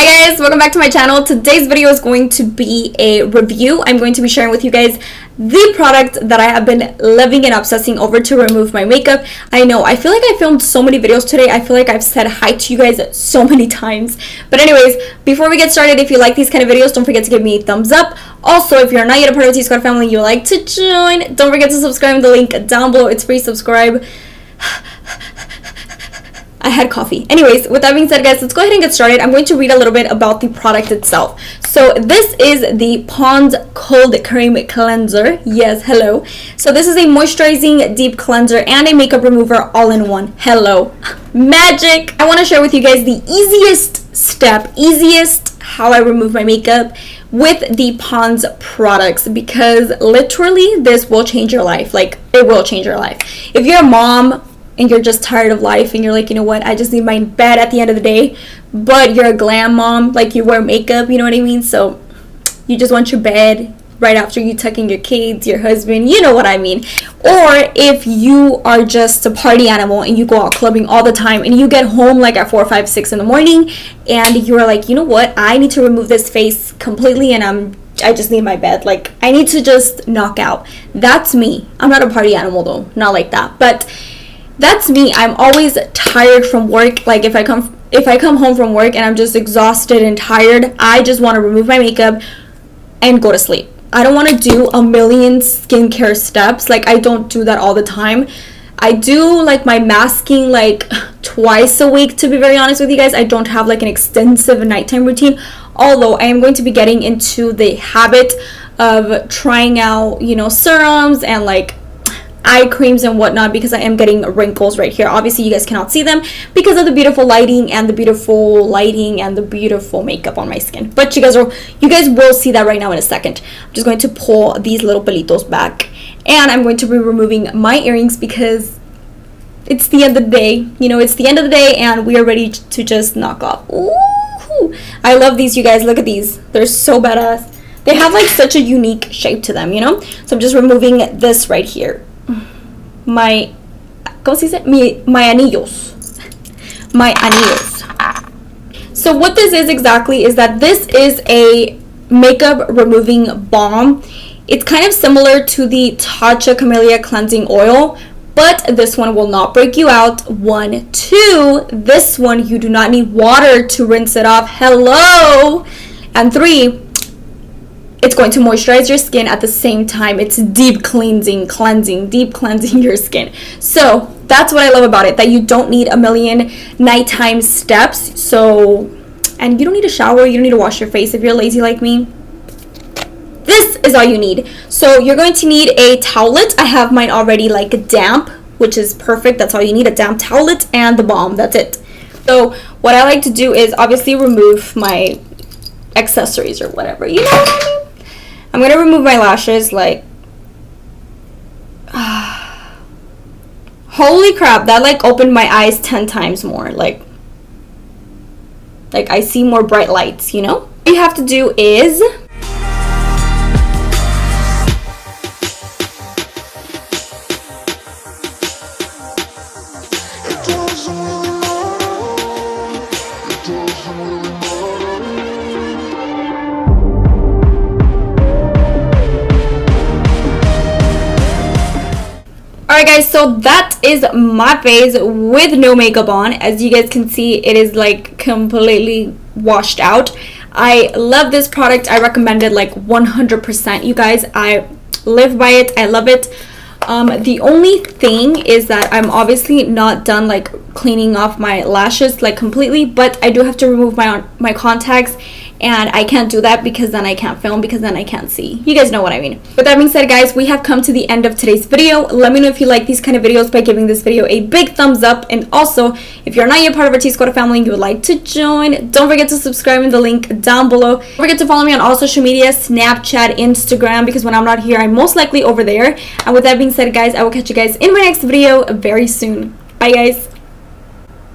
Hi guys, welcome back to my channel. Today's video is going to be a review. I'm going to be sharing with you guys the product that I have been living and obsessing over to remove my makeup. I know, I feel like I filmed so many videos today. I feel like I've said hi to you guys so many times. But anyways, before we get started, if you like these kind of videos, don't forget to give me a thumbs up. Also, if you're not yet a part of the TSQUAD family, you would like to join, don't forget to subscribe. The link down below. It's free. Subscribe. I had coffee. Anyways, with that being said, guys, let's go ahead and get started. I'm going to read a little bit about the product itself. So this is the Pond's Cold Cream Cleanser. Yes, hello. So this is a moisturizing deep cleanser and a makeup remover all in one. Hello. Magic. I want to share with you guys the easiest how I remove my makeup with the Pond's products, because literally this will change your life. Like, it will change your life. If you're a mom and you're just tired of life and you're like, you know what, I just need my bed at the end of the day, but you're a glam mom, like you wear makeup, you know what I mean? So you just want your bed right after you tuck in your kids, your husband, you know what I mean. Or if you are just a party animal and you go out clubbing all the time and you get home like at 4, 5, 6 in the morning and you're like, you know what, I need to remove this face completely and I just need my bed. Like, I need to just knock out. That's me. I'm not a party animal though, not like that, but that's me. I'm always tired from work. Like, if I come home from work and I'm just exhausted and tired, I just want to remove my makeup and go to sleep. I don't want to do a million skincare steps. Like, I don't do that all the time. I do like my masking like twice a week, to be very honest with you guys. I don't have like an extensive nighttime routine, although I am going to be getting into the habit of trying out, you know, serums and like eye creams and whatnot, because I am getting wrinkles right here. Obviously you guys cannot see them because of the beautiful lighting and the beautiful makeup on my skin, but you guys will see that right now in a second. I'm just going to pull these little pelitos back and I'm going to be removing my earrings because it's the end of the day. You know, it's the end of the day and we are ready to just knock off. Ooh, I love these, you guys. Look at these. They're so badass. They have like such a unique shape to them, you know. So I'm just removing this right here. My anillos. So what this is exactly is that this is a makeup removing balm. It's kind of similar to the Tatcha Camellia cleansing oil, but this one will not break you out. 1, 2, this one you do not need water to rinse it off. Hello. And 3, it's going to moisturize your skin at the same time. It's deep cleansing your skin. So that's what I love about it, that you don't need a million nighttime steps. So, and you don't need a shower, you don't need to wash your face if you're lazy like me. This is all you need. So you're going to need a towelette. I have mine already like damp, which is perfect. That's all you need, a damp towelette and the balm. That's it. So what I like to do is obviously remove my accessories or whatever, you know what I mean? I'm going to remove my lashes, like, holy crap, that like opened my eyes 10 times more, like I see more bright lights, you know? What you have to do is alright guys, so that is my face with no makeup on. As you guys can see, it is like completely washed out. I love this product. I recommend it like 100%, you guys. I live by it. I love it. The only thing is that I'm obviously not done like cleaning off my lashes like completely, but I do have to remove my contacts, and I can't do that because then I can't film, because then I can't see. You guys know what I mean. With that being said, guys, we have come to the end of today's video. Let me know if you like these kind of videos by giving this video a big thumbs up, and also if you're not yet part of our TSQUAD family and you would like to join, don't forget to subscribe in the link down below. Don't forget to follow me on all social media, Snapchat, Instagram, because when I'm not here, I'm most likely over there. And with that being said, guys, I will catch you guys in my next video very soon. Bye, guys.